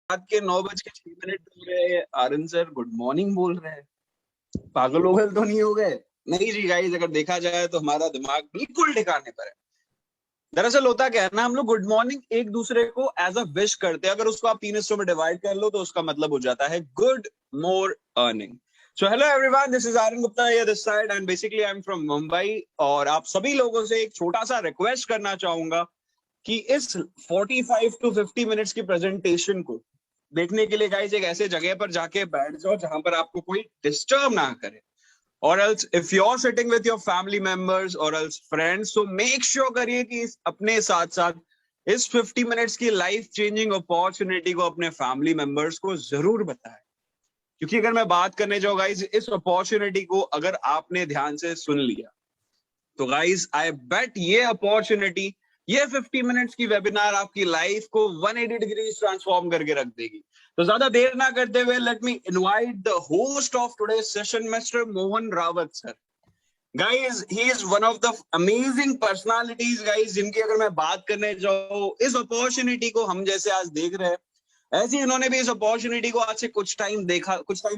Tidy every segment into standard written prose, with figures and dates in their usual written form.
रात के 9:06 हो रहे हैं। आर्यन सर गुड मॉर्निंग बोल रहे हैं। पागल हो गए तो नहीं हो गए? नहीं जी गाइस, अगर देखा जाए तो हमारा दिमाग बिल्कुल ठिकाने पर है। दरअसल होता क्या है ना, हम लोग गुड मॉर्निंग एक दूसरे को एज अ विश करते हैं। अगर उसको आप 3 हिस्सों में डिवाइड कर लो तो उसका मतलब हो जाता है good more earning. So hello everyone, this is Aryan Gupta here this side and basically I am from Mumbai. और आप सभी लोगों से एक छोटा सा रिक्वेस्ट करना चाहूंगा कि इस 45 to 50 मिनट्स की प्रेजेंटेशन को देखने के लिए गाइस एक ऐसे जगह पर जाके बैठ जाओ जहां पर आपको कोई डिस्टर्ब ना करे। और else if you're sitting with your family members or else friends, so make sure करिए कि अपने साथ साथ इस 50 मिनट्स की लाइफ चेंजिंग अपॉर्चुनिटी को अपने फैमिली मेंबर्स को जरूर बताएं। क्योंकि अगर मैं बात करने जाऊँ गाइस, इस अपॉर्चुनिटी को अगर आपने ध्यान से सुन लिया तो गाइस आई बेट ये अपॉर्चुनिटी, ये 50 मिनट्स की वेबिनार आपकी लाइफ को 180 डिग्रीज ट्रांसफॉर्म करके रख देगी। तो ज्यादा देर ना करते हुए let me invite the host of today session, mister Mohan Rawat sir. Guys he is one of the amazing personalities guys, जिनकी अगर मैं बात करने जाऊँ, इस अपॉर्चुनिटी को हम जैसे आज देख रहे हैं, ऐसे ही इन्होंने भी इस अपॉर्चुनिटी को आज से कुछ टाइम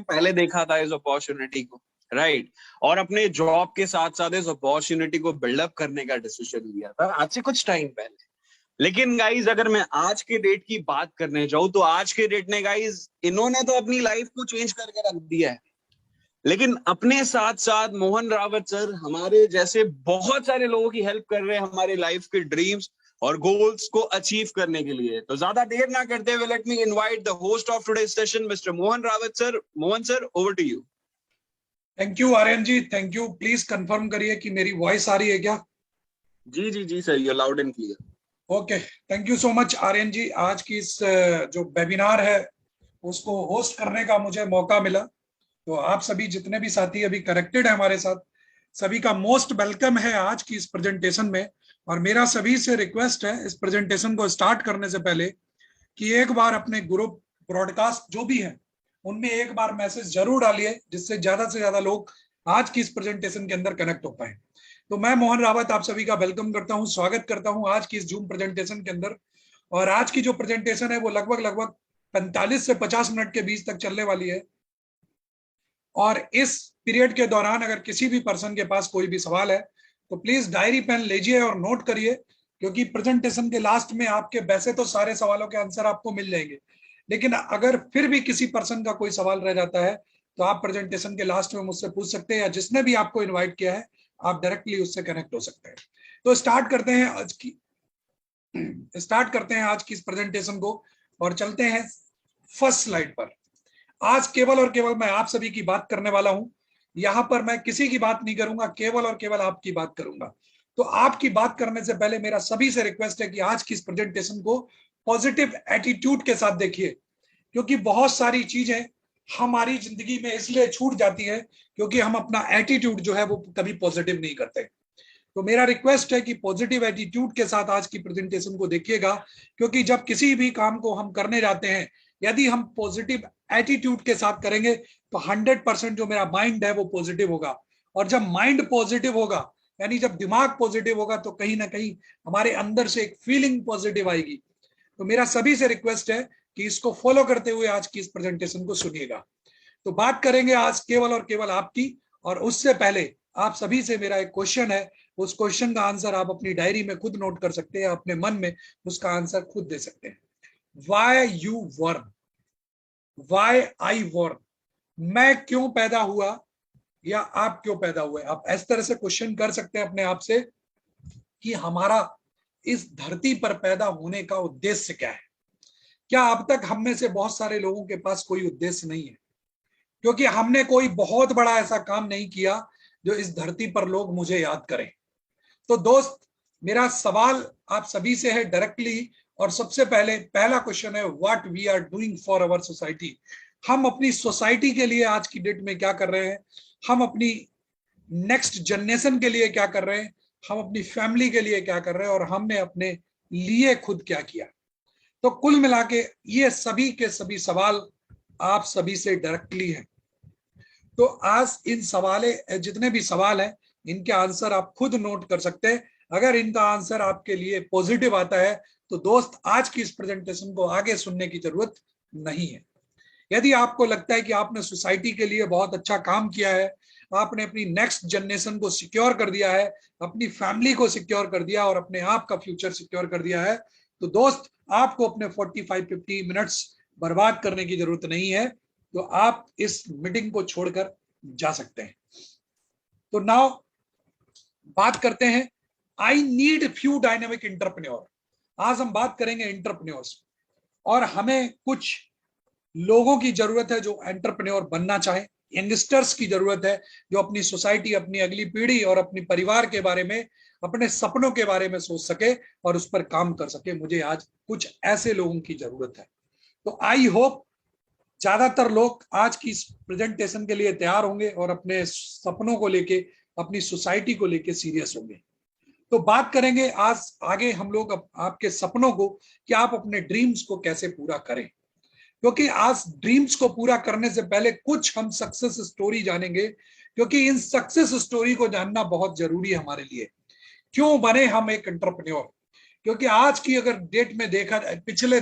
पहले देखा था इस अपॉर्चुनिटी को, राइट। और अपने जॉब के साथ साथ इस अपॉर्चुनिटी को बिल्डअप करने का डिसीजन लिया था आज से कुछ टाइम पहले। लेकिन गाइज अगर मैं आज के डेट की बात करने जाऊं तो आज के डेट ने गाइज इन्होंने तो अपनी लाइफ को चेंज करके रख दिया है। लेकिन अपने साथ साथ मोहन रावत सर हमारे जैसे बहुत सारे लोगों की हेल्प कर रहे हैं हमारे लाइफ के ड्रीम्स और गोल्स को अचीव करने के लिए। तो ज्यादा देर ना करते हुए let me invite the host of today session, mister Mohan Rawat sir. Mohan sir, over to you. Thank you Aryan ji, thank you. Please confirm करिए कि मेरी वॉइस आ रही है क्या? जी जी जी sir, you loud and clear. Okay, thank you so much Aryan ji. आज की इस जो वेबिनार है उसको होस्ट करने का मुझे मौका मिला। तो आप सभी जितने भी साथी अभी कनेक्टेड है हमारे साथ, सभी का मोस्ट वेलकम है आज की इस प्रेजेंटेशन में। और मेरा सभी से रिक्वेस्ट है इस प्रेजेंटेशन को स्टार्ट करने से पहले कि एक बार अपने ग्रुप ब्रॉडकास्ट जो भी है उनमें एक बार मैसेज जरूर डालिए, जिससे ज्यादा से ज्यादा लोग आज की इस प्रेजेंटेशन के अंदर कनेक्ट हो पाए। तो मैं मोहन रावत आप सभी का वेलकम करता हूं, स्वागत करता हूं आज की इस जूम प्रेजेंटेशन के अंदर। और आज की जो प्रेजेंटेशन है वो लगभग लगभग 45 से 50 मिनट के बीच तक चलने वाली है। और इस पीरियड के दौरान अगर किसी भी पर्सन के पास कोई भी सवाल है तो प्लीज डायरी पेन लीजिए और नोट करिए, क्योंकि प्रेजेंटेशन के लास्ट में आपके वैसे तो सारे सवालों के आंसर आपको मिल जाएंगे, लेकिन अगर फिर भी किसी पर्सन का कोई सवाल रह जाता है तो आप प्रेजेंटेशन के लास्ट में मुझसे पूछ सकते हैं, या जिसने भी आपको इन्वाइट किया है आप डायरेक्टली उससे कनेक्ट हो सकते हैं। तो स्टार्ट करते हैं आज की इस प्रेजेंटेशन को और चलते हैं फर्स्ट स्लाइड पर। आज केवल और केवल मैं आप सभी की बात करने वाला हूं। यहां पर मैं किसी की बात नहीं करूंगा, केवल और केवल आपकी बात करूंगा। तो आपकी बात करने से पहले मेरा सभी से रिक्वेस्ट है कि आज की इस प्रेजेंटेशन को पॉजिटिव एटीट्यूड के साथ देखिए, क्योंकि बहुत सारी चीजें हमारी जिंदगी में इसलिए छूट जाती है क्योंकि हम अपना एटीट्यूड जो है वो कभी पॉजिटिव नहीं करते। तो मेरा रिक्वेस्ट है कि पॉजिटिव एटीट्यूड के साथ आज की प्रेजेंटेशन को देखिएगा, क्योंकि जब किसी भी काम को हम करने जाते हैं, यदि हम पॉजिटिव एटीट्यूड के साथ करेंगे तो 100% जो मेरा माइंड है वो पॉजिटिव होगा। और जब माइंड पॉजिटिव होगा, यानी जब दिमाग पॉजिटिव होगा, तो कहीं ना कहीं हमारे अंदर से एक फीलिंग पॉजिटिव आएगी। तो मेरा सभी से रिक्वेस्ट है कि इसको फॉलो करते हुए आज की इस प्रेजेंटेशन को सुनिएगा। तो बात करेंगे आज केवल और केवल आपकी, और उससे पहले आप सभी से मेरा एक क्वेश्चन है। उस क्वेश्चन का आंसर आप अपनी डायरी में खुद नोट कर सकते हैं, अपने मन में उसका आंसर खुद दे सकते हैं। वाई यू वर्न, वाई आई वर्न, मैं क्यों पैदा हुआ या आप क्यों पैदा हुए। आप इस तरह से क्वेश्चन कर सकते हैं अपने आप से कि हमारा इस धरती पर पैदा होने का उद्देश्य क्या है। क्या अब तक हम में से बहुत सारे लोगों के पास कोई उद्देश्य नहीं है, क्योंकि हमने कोई बहुत बड़ा ऐसा काम नहीं किया जो इस धरती पर लोग मुझे याद करें। तो दोस्त, मेरा सवाल आप सभी से है डायरेक्टली, और सबसे पहले पहला क्वेश्चन है, what we are doing for our society. हम अपनी सोसाइटी के लिए आज की डेट में क्या कर रहे हैं, हम अपनी नेक्स्ट जनरेशन के लिए क्या कर रहे हैं, हम अपनी फैमिली के लिए क्या कर रहे हैं, और हमने अपने लिए खुद क्या किया। तो कुल मिला के ये सभी के सभी सवाल आप सभी से डायरेक्टली हैं। तो आज इन सवाले जितने भी सवाल हैं इनके आंसर आप खुद नोट कर सकते हैं। अगर इनका आंसर आपके लिए पॉजिटिव आता है तो दोस्त आज की इस प्रेजेंटेशन को आगे सुनने की जरूरत नहीं है। यदि आपको लगता है कि आपने सोसाइटी के लिए बहुत अच्छा काम किया है, आपने अपनी नेक्स्ट जनरेशन को सिक्योर कर दिया है, अपनी फैमिली को सिक्योर कर दिया और अपने आप का फ्यूचर सिक्योर कर दिया है, तो दोस्त आपको अपने 45-50 मिनट्स बर्बाद करने की जरूरत नहीं है। तो आप इस मीटिंग को छोड़कर जा सकते हैं। तो नाउ बात करते हैं, I need few dynamic entrepreneur. आज हम बात करेंगे एंटरप्रेन्योर्स, और हमें कुछ लोगों की जरूरत है जो एंटरप्रेन्योर बनना चाहे, यंगस्टर्स की जरूरत है जो अपनी सोसाइटी, अपनी अगली पीढ़ी और अपनी परिवार के बारे में, अपने सपनों के बारे में सोच सके और उस पर काम कर सके। मुझे आज कुछ ऐसे लोगों की जरूरत है। तो आई होप ज्यादातर लोग आज की इस प्रेजेंटेशन के लिए तैयार होंगे और अपने सपनों को लेके, अपनी सोसाइटी को लेके सीरियस होंगे। तो बात करेंगे आज आगे हम लोग आपके सपनों को, कि आप अपने ड्रीम्स को कैसे पूरा करें। क्योंकि आज ड्रीम्स को पूरा करने से पहले कुछ हम सक्सेस स्टोरी जानेंगे, क्योंकि इन सक्सेस स्टोरी को जानना बहुत जरूरी है हमारे लिए। क्यों बने हम एक एंटरप्रेन्योर? क्योंकि आज की अगर डेट में देखा जाए, पिछले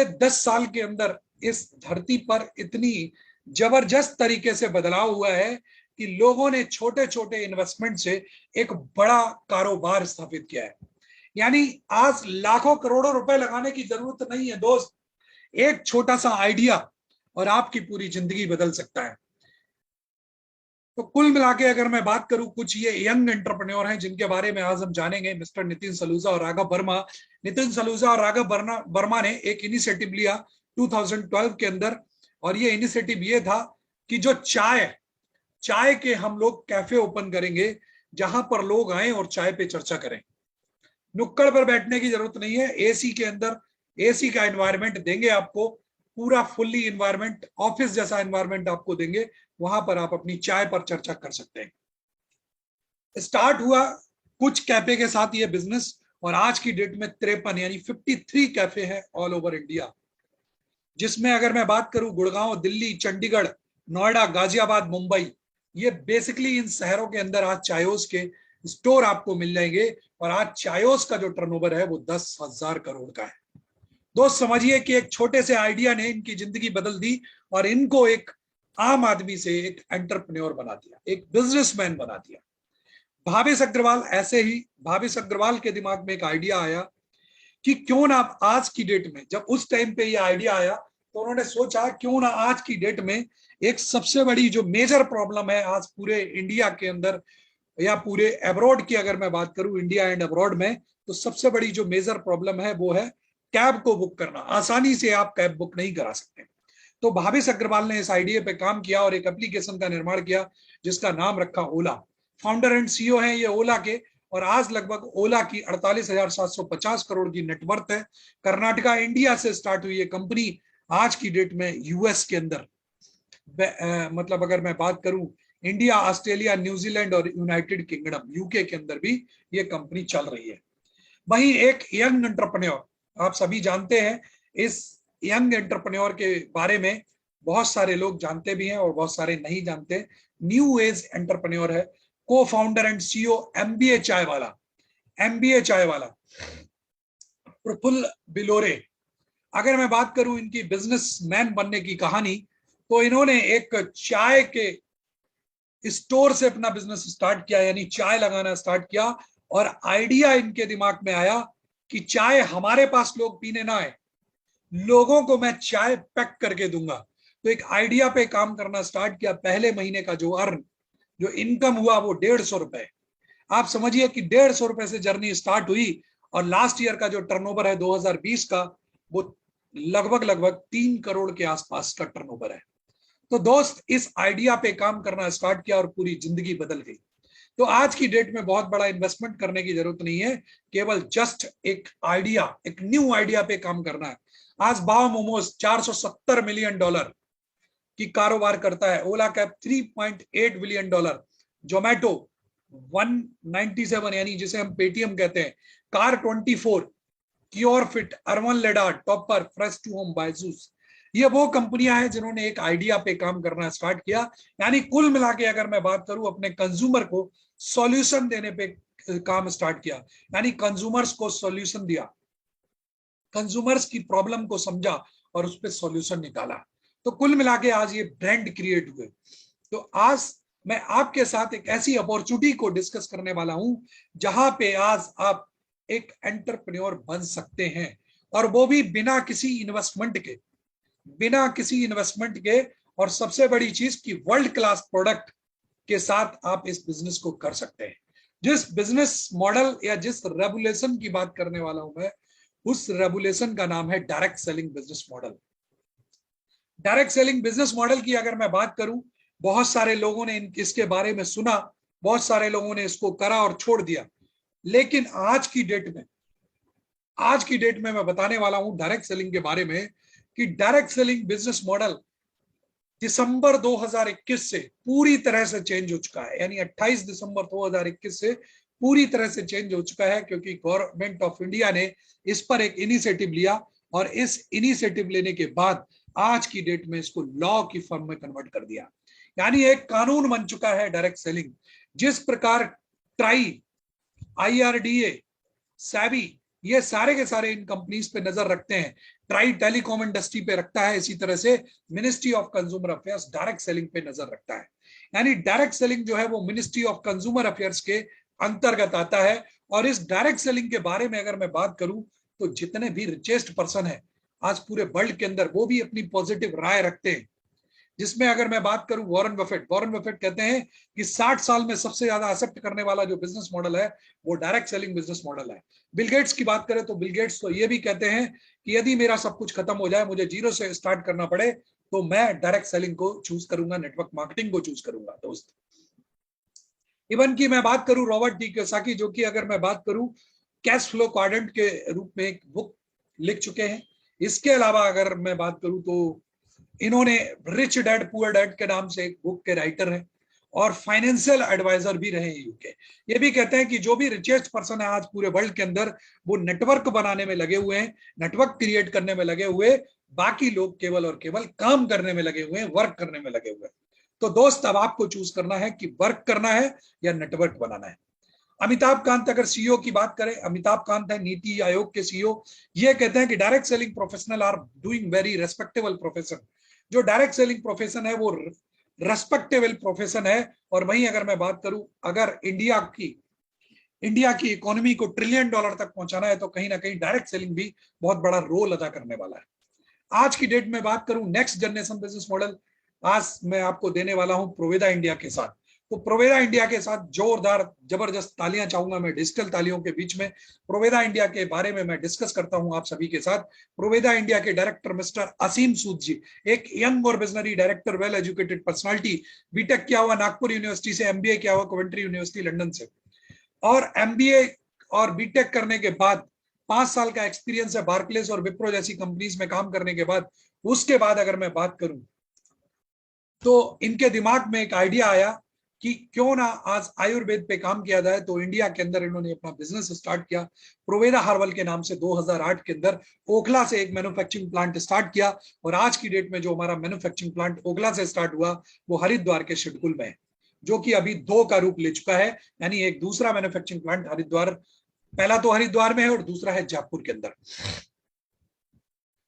10 साल के अंदर इस धरती पर इतनी जबरदस्त तरीके से बदलाव हुआ है कि लोगों ने छोटे छोटे इन्वेस्टमेंट से एक बड़ा कारोबार स्थापित किया है। यानी आज लाखों करोड़ों रुपए लगाने की जरूरत नहीं है दोस्त। एक छोटा सा आइडिया और आपकी पूरी जिंदगी बदल सकता है। तो कुल मिला के अगर मैं बात करूं, कुछ ये यंग एंटरप्रेन्योर हैं जिनके बारे में आज हम जानेंगे, मिस्टर नितिन सलूजा और राघव वर्मा। नितिन सलूजा और राघव वर्मा ने एक इनिशिएटिव लिया 2012 के अंदर, और ये इनिशिएटिव ये था कि जो चाय के हम लोग कैफे ओपन करेंगे, जहां पर लोग आए और चाय पे चर्चा करें। नुक्कड़ पर बैठने की जरूरत नहीं है, एसी के अंदर एसी का एनवायरनमेंट देंगे आपको, पूरा फुल्ली एनवायरनमेंट, ऑफिस जैसा एनवायरनमेंट आपको देंगे, वहां पर आप अपनी चाय पर चर्चा कर सकते हैं। स्टार्ट हुआ कुछ कैफे के साथ ये बिजनेस, और आज की डेट में 53 यानी 53 कैफे हैं ऑल ओवर इंडिया, जिसमें अगर मैं बात करूं गुड़गांव, दिल्ली, चंडीगढ़, नोएडा, गाजियाबाद, मुंबई, ये बेसिकली इन शहरों के अंदर आज चायोस के स्टोर आपको मिल जाएंगे। और आज चायोस का जो टर्नओवर है वो 10,000 करोड़ का है। दोस्त समझिए कि एक छोटे से आइडिया ने इनकी जिंदगी बदल दी और इनको एक आम आदमी से एक एंटरप्रेन्योर बना दिया, एक बिजनेसमैन बना दिया। भावेश अग्रवाल ऐसे ही, भावेश अग्रवाल के दिमाग में एक आइडिया आया कि क्यों ना आज की डेट में, जब उस टाइम पे ये आइडिया आया तो उन्होंने सोचा क्यों ना आज की डेट में एक सबसे बड़ी जो मेजर प्रॉब्लम है आज पूरे इंडिया के अंदर या पूरे अब्रॉड की अगर मैं बात करूं, इंडिया एंड अब्रॉड में, तो सबसे बड़ी जो मेजर प्रॉब्लम है वो है कैब को बुक करना। आसानी से आप कैब बुक नहीं करा सकते। तो भावेश अग्रवाल ने इस आइडिया पे काम किया और एक एप्लीकेशन का निर्माण किया जिसका नाम रखा ओला। फाउंडर एंड सीईओ हैं ये ओला के, और आज लगभग ओला की 48,750 करोड़ की नेटवर्थ है। कर्नाटका, इंडिया से स्टार्ट हुई ये कंपनी आज की डेट में यूएस के अंदर, मतलब अगर मैं बात करूं, इंडिया, ऑस्ट्रेलिया, न्यूजीलैंड और यूनाइटेड किंगडम, यूके के अंदर भी ये कंपनी चल रही है। वहीं एक यंग एंटरप्रेन्योर, आप सभी जानते हैं इस यंग एंटरप्रेन्योर के बारे में, बहुत सारे लोग जानते भी हैं और बहुत सारे नहीं जानते। न्यू एज एंटरप्रेन्योर है, को फाउंडर एंड सीईओ एमबीए चाय वाला प्रफुल्ल बिलोरे। अगर मैं बात करूं इनकी बिजनेसमैन बनने की कहानी, तो इन्होंने एक चाय के स्टोर से अपना बिजनेस स्टार्ट किया, यानी चाय लगाना स्टार्ट किया, और आइडिया इनके दिमाग में आया कि चाय हमारे पास लोग पीने ना आए, लोगों को मैं चाय पैक करके दूंगा। तो एक आइडिया पे काम करना स्टार्ट किया। पहले महीने का जो इनकम हुआ वो 150 रुपए। आप समझिए कि 150 रुपए से जर्नी स्टार्ट हुई, और लास्ट ईयर का जो टर्नओवर है 2020 का, वो लगभग 3 करोड़ के आसपास का टर्नओवर है। तो दोस्त इस आइडिया पे काम करना स्टार्ट किया और पूरी जिंदगी बदल गई। तो आज की डेट में बहुत बड़ा इन्वेस्टमेंट करने की जरूरत नहीं है, केवल जस्ट एक आइडिया, एक न्यू आइडिया पे काम करना है। आज बाव मोमोज $470 मिलियन की कारोबार करता है, ओला कैब $3.8 बिलियन, जोमेटो 197 यानी जिसे हम पेटीएम कहते हैं, car 24, cure fit, urban ladder, topper, fresh to home, Byju's, ये वो कंपनियां हैं जिन्होंने एक आइडिया पे काम करना स्टार्ट किया। यानी कुल मिला के अगर मैं बात करूं, अपने कंज्यूमर को सॉल्यूशन देने पे काम स्टार्ट किया, यानी कंज्यूमर्स को सॉल्यूशन दिया। कंज्यूमर्स की प्रॉब्लम को समझा और उस पर सॉल्यूशन निकाला। तो कुल मिला के आज ये ब्रांड क्रिएट हुए। तो आज मैं आपके साथ एक ऐसी अपॉर्चुनिटी को डिस्कस करने वाला हूं जहां पे आज आप एक एंटरप्रेन्योर बन सकते हैं, और वो भी बिना किसी इन्वेस्टमेंट के, बिना किसी इन्वेस्टमेंट के। और सबसे बड़ी चीज कि वर्ल्ड क्लास प्रोडक्ट के साथ आप इस बिजनेस को कर सकते हैं। जिस बिजनेस मॉडल या जिस रेगुलेशन की बात करने वाला हूं मैं, उस रेगुलेशन का नाम है direct selling business model. Direct selling business model की अगर मैं बात करूं, बहुत सारे लोगों ने इसके बारे में सुना, बहुत सारे लोगों ने इसको करा और छोड़ दिया। लेकिन आज की डेट में मैं बताने वाला हूं डायरेक्ट सेलिंग के बारे में कि डायरेक्ट सेलिंग बिजनेस मॉडल दिसंबर 2021 से पूरी तरह से चेंज हो चुका है। यानी 28 दिसंबर 2021 से पूरी तरह से चेंज हो चुका है, क्योंकि गवर्नमेंट ऑफ इंडिया ने इस पर एक इनिशिएटिव लिया, और इस इनिशिएटिव लेने के बाद आज की डेट में इसको लॉ की फॉर्म में कन्वर्ट कर दिया। यानी एक कानून बन चुका है डायरेक्ट सेलिंग। जिस प्रकार ट्राई, IRDA, सैबी, ये सारे के सारे इन कंपनीज पे नजर रखते हैं, ट्राई टेलीकॉम इंडस्ट्री पे रखता है, इसी तरह से ministry of consumer affairs direct selling पे नजर रखता है। यानी डायरेक्ट सेलिंग जो है वो मिनिस्ट्री ऑफ कंज्यूमर अफेयर्स के अंतर्गत आता है। और इस डायरेक्ट सेलिंग के बारे में अगर मैं बात करूं, तो जितने भी रिचेस्ट पर्सन है आज पूरे वर्ल्ड के अंदर, वो भी अपनी पॉजिटिव राय रखते हैं। जिसमें अगर मैं बात करूं वॉरेन बफेट कहते हैं कि 60 साल में सबसे ज्यादा एक्सेप्ट करने वाला जो बिजनेस मॉडल है वो डायरेक्ट सेलिंग बिजनेस मॉडल है। बिल गेट्स की बात करें तो बिल गेट्स तो ये भी कहते हैं कि यदि मेरा सब कुछ खत्म हो जाए, मुझे जीरो से स्टार्ट करना पड़े, तो मैं डायरेक्ट सेलिंग को चूज करूंगा, नेटवर्क मार्केटिंग को चूज करूंगा। दोस्त, इवन की मैं बात करूं रॉबर्ट डी कियोसाकी, जो कि अगर मैं बात करूं कैश फ्लो क्वाड्रेंट के रूप में एक बुक लिख चुके हैं। इसके अलावा अगर मैं बात करूं तो इन्होंने रिच डैड पुअर डैड के नाम से एक बुक के राइटर हैं, और फाइनेंशियल एडवाइजर भी रहे हैं यूके। ये भी कहते हैं कि जो भी रिचेस्ट पर्सन है आज पूरे वर्ल्ड के अंदर, वो नेटवर्क बनाने में लगे हुए हैं, नेटवर्क क्रिएट करने में लगे हुए, बाकी लोग केवल और केवल काम करने में लगे हुए हैं, वर्क करने में लगे हुए हैं। तो दोस्त, अब आपको चूज करना है कि वर्क करना है या नेटवर्क बनाना है। अमिताभ कांत, अगर सीईओ की बात करें, अमिताभ कांत है नीति आयोग के सीईओ, ये कहते हैं कि direct selling professional are doing very respectable profession. जो डायरेक्ट सेलिंग प्रोफेशन है वो रेस्पेक्टेबल प्रोफेशन है। और वहीं अगर मैं बात करूं, अगर इंडिया की इकोनॉमी को $1 ट्रिलियन तक पहुंचाना है, तो कहीं ना कहीं डायरेक्ट सेलिंग भी बहुत बड़ा रोल अदा करने वाला है। आज की डेट में बात करूं नेक्स्ट जनरेशन बिजनेस मॉडल, आज मैं आपको देने वाला हूं प्रोवेदा इंडिया के साथ। तो प्रोवेदा इंडिया के साथ जोरदार जबरदस्त तालियां चाहूंगा मैं डिजिटल तालियों के बीच में। प्रोवेदा इंडिया के बारे में मैं डिस्कस करता हूं आप सभी के साथ। प्रोवेदा इंडिया के डायरेक्टर मिस्टर असीम सूद जी, एक यंग और visionary director, well educated personality, BTech किया हुआ नागपुर यूनिवर्सिटी से, MBA किया हुआ कवेंट्री यूनिवर्सिटी लंदन से, और MBA और बीटेक करने के बाद 5 साल का एक्सपीरियंस है बार्कलेस और विप्रो जैसी कंपनीज में काम करने के बाद। उसके बाद अगर मैं बात करूं तो इनके दिमाग में एक आइडिया आया कि क्यों ना आज आयुर्वेद पे काम किया जाए। तो इंडिया के अंदर इन्होंने अपना बिजनेस स्टार्ट किया प्रोवेदा हर्बल के नाम से। 2008 के अंदर ओखला से एक मैन्युफैक्चरिंग प्लांट स्टार्ट किया, और आज की डेट में जो हमारा मैन्युफैक्चरिंग प्लांट ओखला से स्टार्ट हुआ वो हरिद्वार के शेडकुल में है, जो कि अभी 2 का रूप ले चुका है। यानी एक दूसरा मैन्युफैक्चरिंग प्लांट हरिद्वार, पहला तो हरिद्वार में है और दूसरा है जयपुर के अंदर।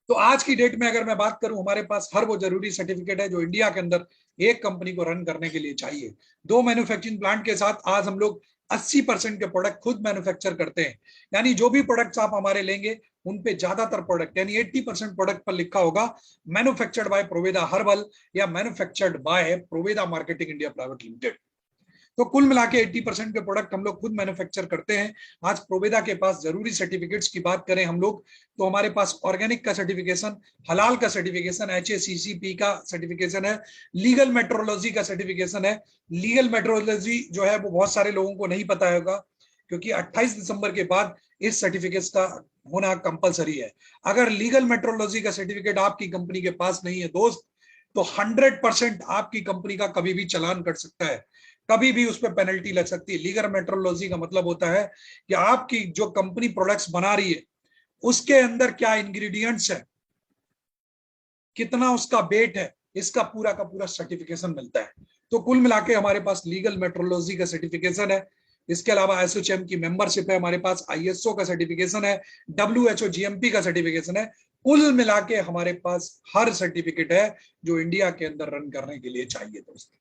तो आज की डेट में अगर मैं बात करूं, हमारे पास हर वो जरूरी सर्टिफिकेट है जो इंडिया के अंदर एक कंपनी को रन करने के लिए चाहिए। 2 मैन्युफैक्चरिंग प्लांट के साथ आज हम लोग 80% के प्रोडक्ट खुद मैन्युफैक्चर करते हैं। यानी जो भी प्रोडक्ट्स आप हमारे लेंगे उन पे ज्यादातर प्रोडक्ट यानी 80% प्रोडक्ट पर लिखा होगा मैन्युफैक्चर्ड बाय प्रोवेदा हर्बल या manufactured by Proveda marketing India private limited. तो कुल मिला के 80% के प्रोडक्ट हम लोग खुद मैन्युफैक्चर करते हैं। आज प्रोवेदा के पास जरूरी सर्टिफिकेट्स की बात करें हम लोग, तो हमारे पास ऑर्गेनिक का सर्टिफिकेशन, हलाल का सर्टिफिकेशन, HACCP का सर्टिफिकेशन है, लीगल मेट्रोलॉजी का सर्टिफिकेशन है। लीगल मेट्रोलॉजी जो है वो बहुत सारे लोगों को नहीं पता होगा, क्योंकि 28 दिसंबर के बाद इस सर्टिफिकेट का होना कंपलसरी है। अगर लीगल मेट्रोलॉजी का सर्टिफिकेट आपकी कंपनी के पास नहीं है दोस्त, तो 100% आपकी कंपनी का कभी भी चालान कट सकता है, कभी भी उस पर पेनल्टी लग सकती है। लीगल मेट्रोलॉजी का मतलब होता है कि आपकी जो कंपनी प्रोडक्ट्स बना रही है उसके अंदर क्या इंग्रेडिएंट्स है, कितना उसका वेट है, इसका पूरा का पूरा सर्टिफिकेशन मिलता है। तो कुल मिला के हमारे पास लीगल मेट्रोलॉजी का सर्टिफिकेशन है। इसके अलावा एसोचैम की मेंबरशिप है हमारे पास, आईएसओ का सर्टिफिकेशन है, डब्ल्यूएचओ जीएमपी का सर्टिफिकेशन है। कुल मिला के हमारे पास हर सर्टिफिकेट है जो इंडिया के अंदर रन करने के लिए चाहिए दोस्तों।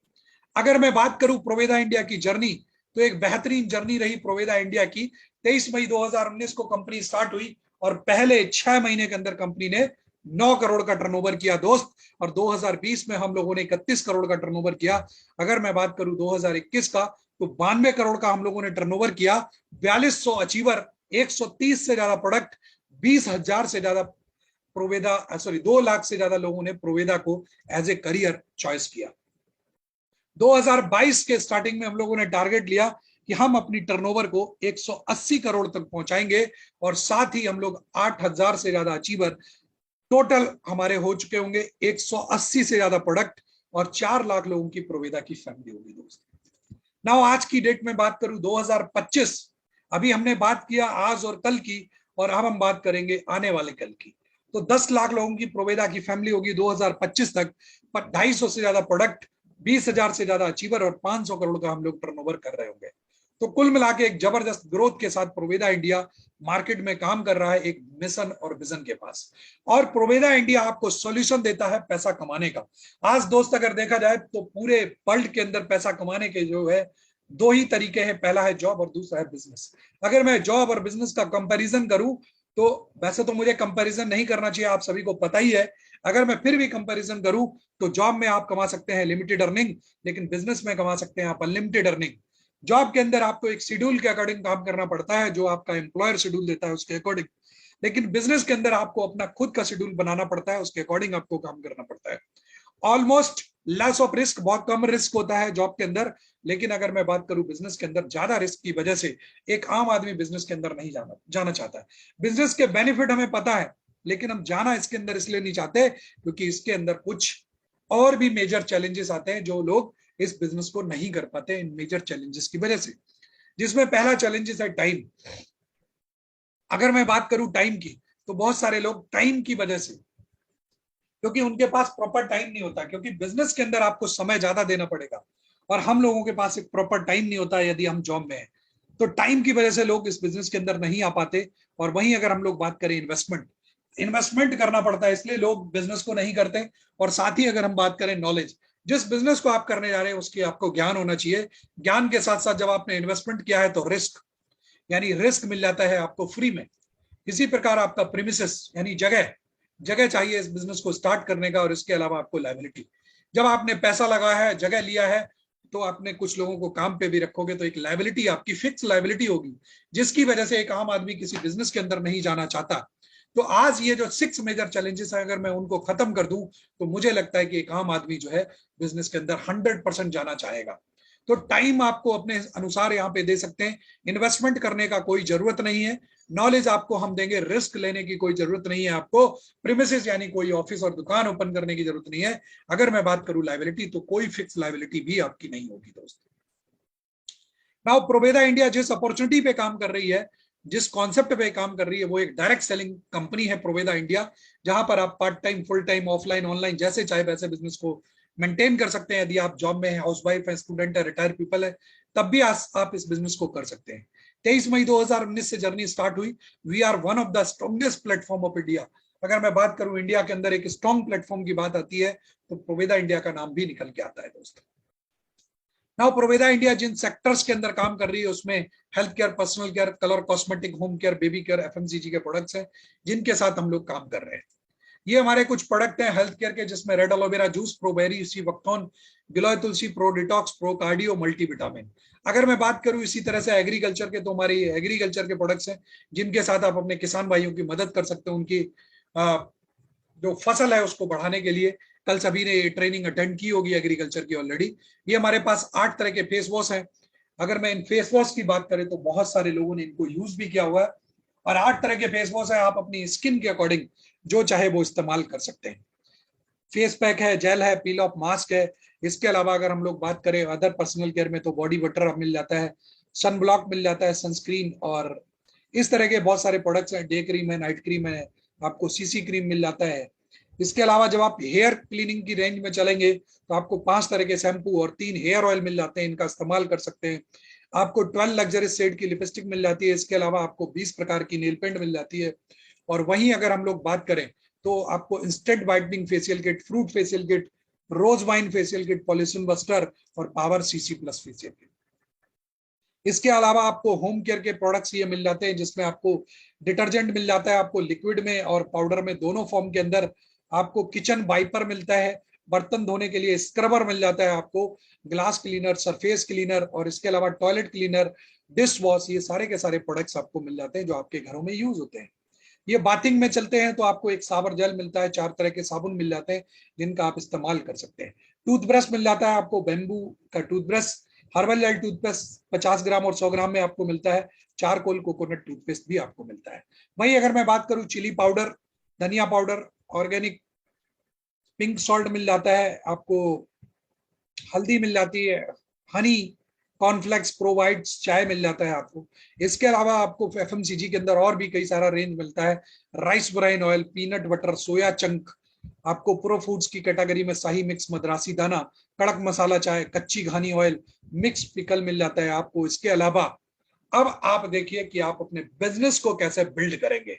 अगर मैं बात करूं प्रोवेदा इंडिया की जर्नी, तो एक बेहतरीन जर्नी रही प्रोवेदा इंडिया की। 23 मई 2019 को कंपनी स्टार्ट हुई और पहले 6 महीने के अंदर कंपनी ने 9 करोड़ का टर्नओवर किया दोस्त, और 2020 में हम लोगों ने 31 करोड़ का टर्नओवर किया। अगर मैं बात करूं 2021 का, तो 92 करोड़ का हम लोगों ने टर्नओवर किया, 4200 अचीवर, 130 से ज्यादा प्रोडक्ट, 20,000 से ज्यादा प्रोवेदा 2 लाख से ज्यादा लोगों ने प्रोवेदा को एज ए करियर चॉइस किया। 2022 के स्टार्टिंग में हम लोगों ने टारगेट लिया कि हम अपनी टर्नओवर को 180 करोड़ तक पहुंचाएंगे, और साथ ही हम लोग 8,000 से ज्यादा अचीवर टोटल हमारे हो चुके होंगे, 180 से ज्यादा प्रोडक्ट, और 4 लाख लोगों की प्रोवेदा की फैमिली होगी दोस्तों। नाउ आज की डेट में बात करूं 2025, अभी हमने बात किया आज और कल की, और अब हम बात करेंगे आने वाले कल की। तो 10 लाख लोगों की प्रोवेदा की फैमिली होगी 2025 तक, 250 से ज्यादा प्रोडक्ट, 20,000 से ज्यादा अचीवर, और 500 करोड़ का हम लोग टर्नओवर कर रहे होंगे। तो कुल मिला के एक जबरदस्त ग्रोथ के साथ प्रोवेदा इंडिया मार्केट में काम कर रहा है, एक मिशन और विजन के पास। और प्रोवेदा इंडिया आपको सॉल्यूशन देता है पैसा कमाने का। आज दोस्त अगर देखा जाए तो पूरे वर्ल्ड के अंदर पैसा कमाने के जो है 2 ही तरीके हैं, पहला है जॉब और दूसरा है बिजनेस। अगर मैं जॉब और बिजनेस का कंपैरिजन करूं, तो वैसे तो मुझे कंपैरिजन नहीं करना चाहिए, आप सभी को पता ही है। अगर मैं फिर भी कंपैरिजन करूं, तो जॉब में आप कमा सकते हैं लिमिटेड अर्निंग, लेकिन बिजनेस में कमा सकते हैं आप अनलिमिटेड अर्निंग। जॉब के अंदर आपको एक शेड्यूल के अकॉर्डिंग काम करना पड़ता है, जो आपका एम्प्लॉयर शेड्यूल देता है उसके अकॉर्डिंग, लेकिन बिजनेस के अंदर आपको अपना खुद का शेड्यूल बनाना पड़ता है, उसके अकॉर्डिंग आपको काम करना पड़ता है। ऑलमोस्ट लेस ऑफ रिस्क, बहुत कम रिस्क होता है जॉब के अंदर, लेकिन अगर मैं बात करूं बिजनेस के अंदर ज्यादा रिस्क की वजह से एक आम आदमी बिजनेस के अंदर नहीं जाना चाहता है। बिजनेस के बेनिफिट हमें पता है, लेकिन हम जाना इसके अंदर इसलिए नहीं चाहते क्योंकि इसके अंदर कुछ और भी मेजर चैलेंजेस आते हैं जो लोग इस बिजनेस को नहीं कर पाते इन मेजर चैलेंजेस की वजह से, जिसमें पहला चैलेंजेस है टाइम। अगर मैं बात करूं टाइम की, तो बहुत सारे लोग टाइम की वजह से, क्योंकि उनके पास प्रॉपर टाइम नहीं होता, क्योंकि बिजनेस के अंदर आपको समय ज्यादा देना पड़ेगा और हम लोगों के पास एक प्रॉपर टाइम नहीं होता यदि हम जॉब में हैं, तो टाइम की वजह से लोग इस बिजनेस के अंदर नहीं आ पाते। और वहीं अगर हम लोग बात करें इन्वेस्टमेंट करना पड़ता है, इसलिए लोग बिजनेस को नहीं करते। और साथ ही अगर हम बात करें नॉलेज, जिस बिजनेस को आप करने जा रहे हैं उसकी आपको ज्ञान होना चाहिए। ज्ञान के साथ साथ जब आपने इन्वेस्टमेंट किया है तो रिस्क, यानी रिस्क मिल जाता है आपको फ्री में। इसी प्रकार आपका प्रीमिसेस यानी जगह चाहिए इस बिजनेस को स्टार्ट करने का, और इसके अलावा आपको लायबिलिटी, जब आपने पैसा लगाया है, जगह लिया है, तो आपने कुछ लोगों को काम पे भी रखोगे, तो एक लायबिलिटी आपकी फिक्स लायबिलिटी होगी, जिसकी वजह से एक आम आदमी किसी बिजनेस के अंदर नहीं जाना चाहता। तो आज ये जो 6 मेजर चैलेंजेस है, अगर मैं उनको खत्म कर दूं, तो मुझे लगता है कि एक आम आदमी जो है बिजनेस के अंदर 100% जाना चाहेगा। तो टाइम आपको अपने अनुसार यहाँ पे दे सकते हैं, इन्वेस्टमेंट करने का कोई जरूरत नहीं है, नॉलेज आपको हम देंगे, रिस्क लेने की कोई जरूरत नहीं है आपको, प्रीमिसेस यानी कोई ऑफिस और दुकान ओपन करने की जरूरत नहीं है। अगर मैं बात करूं लायबिलिटी, तो कोई फिक्स लायबिलिटी भी आपकी नहीं होगी दोस्तों। नाउ प्रोवेदा इंडिया जिस अपॉर्चुनिटी पे काम कर रही है, जिस कॉन्सेप्ट पे काम कर रही है, वो एक डायरेक्ट सेलिंग कंपनी है प्रोवेदा इंडिया, जहां पर आप part time, full time, offline, online जैसे चाहे वैसे बिजनेस को मेंटेन कर सकते हैं। यदि आप जॉब में है, हाउसवाइफ है, स्टूडेंट है, रिटायर्ड पीपल है, तब भी आप इस बिजनेस को कर सकते हैं। 23 मई 2019 से जर्नी स्टार्ट हुई। We are one of the strongest platform of India. अगर मैं बात करूं इंडिया के अंदर एक स्ट्रॉन्ग प्लेटफॉर्म की बात आती है, तो प्रोवेदा इंडिया का नाम भी निकल के आता है दोस्तों। नाउ प्रोवेदा इंडिया जिन सेक्टर्स के अंदर काम कर रही है, उसमें health care, personal care, colour cosmetic, home care, baby care, FMCG के प्रोडक्ट्स हैं जिनके साथ हम लोग काम कर रहे हैं। ये हमारे कुछ प्रोडक्ट हैं हेल्थ केयर के, जिसमें रेड एलोवेरा जूस, प्रोबेरी, सी वक्थॉन, गिलोय तुलसी, pro detox, pro cardio, multivitamin. अगर मैं बात करूं इसी तरह से एग्रीकल्चर के, तो हमारी एग्रीकल्चर के प्रोडक्ट्स हैं जिनके साथ आप अपने किसान भाइयों की मदद कर सकते हैं, उनकी जो फसल है उसको बढ़ाने के लिए। कल सभी ने ट्रेनिंग अटेंड की होगी एग्रीकल्चर की ऑलरेडी। ये हमारे पास 8 तरह के फेस वॉश हैं। अगर मैं इन फेस वॉश की बात करें तो बहुत सारे लोगों ने इनको यूज भी किया हुआ है, और 8 तरह के फेस वॉश है, आप अपनी स्किन के अकॉर्डिंग जो चाहे वो इस्तेमाल कर सकते हैं। फेस पैक है, जेल है, पील ऑफ मास्क है। इसके अलावा अगर हम लोग बात करें अदर पर्सनल केयर में, तो बॉडी बटर मिल जाता है, सन ब्लॉक मिल जाता है, सनस्क्रीन, और इस तरह के बहुत सारे प्रोडक्ट्स हैं। डे क्रीम है, नाइट क्रीम है, आपको सीसी क्रीम मिल जाता है। इसके अलावा जब आप हेयर क्लीनिंग की रेंज में चलेंगे, तो आपको 5 तरह के शैम्पू और 3 हेयर ऑयल मिल जाते हैं, इनका इस्तेमाल कर सकते हैं। आपको 12 लग्जरी शेड की लिपस्टिक मिल जाती है। इसके अलावा आपको 20 प्रकार की नेल पेंट मिल जाती है। और वहीं अगर हम लोग बात करें तो आपको instant whitening facial kit, fruit facial kit, rose wine facial kit, pollution buster और power CC plus facial kit. इसके अलावा आपको होम केयर के प्रोडक्ट्स ये मिल जाते हैं, जिसमें आपको डिटर्जेंट मिल जाता है, आपको लिक्विड में और पाउडर में, दोनों फॉर्म के अंदर। आपको किचन वाइपर मिलता है, बर्तन धोने के लिए स्क्रबर मिल जाता है, आपको ग्लास क्लीनर, सरफेस क्लीनर और इसके अलावा टॉयलेट क्लीनर, डिश वॉश, ये सारे के सारे प्रोडक्ट्स आपको मिल जाते हैं जो आपके घरों में यूज होते हैं। ये बाथिंग में चलते हैं तो आपको एक सावर जेल मिलता है, 4 तरह के साबुन मिल जाते हैं जिनका आप इस्तेमाल कर सकते हैं। टूथब्रश मिल जाता है आपको, बेम्बू का टूथब्रश, हर्बल जेल टूथपेस्ट 50 ग्राम और 100 ग्राम में आपको मिलता है। चारकोल कोकोनट टूथपेस्ट भी आपको मिलता है। वहीं अगर मैं बात करूं चिली पाउडर, धनिया पाउडर, ऑर्गेनिक पिंक सॉल्ट मिल जाता है आपको, हल्दी मिल जाती है, हनी, कॉर्नफ्लेक्स, प्रोवाइड्स, चाय मिल जाता है आपको। इसके अलावा आपको एफएमसीजी के अंदर और भी कई सारा रेंज मिलता है। Rice bran oil, peanut butter, soya chunk, आपको प्रो फूड्स की कैटेगरी में शाही मिक्स, मद्रासी दाना, कड़क मसाला चाय, कच्ची घानी ऑयल, मिक्स पिकल मिल जाता है आपको। इसके अलावा अब आप देखिए कि आप अपने बिजनेस को कैसे बिल्ड करेंगे।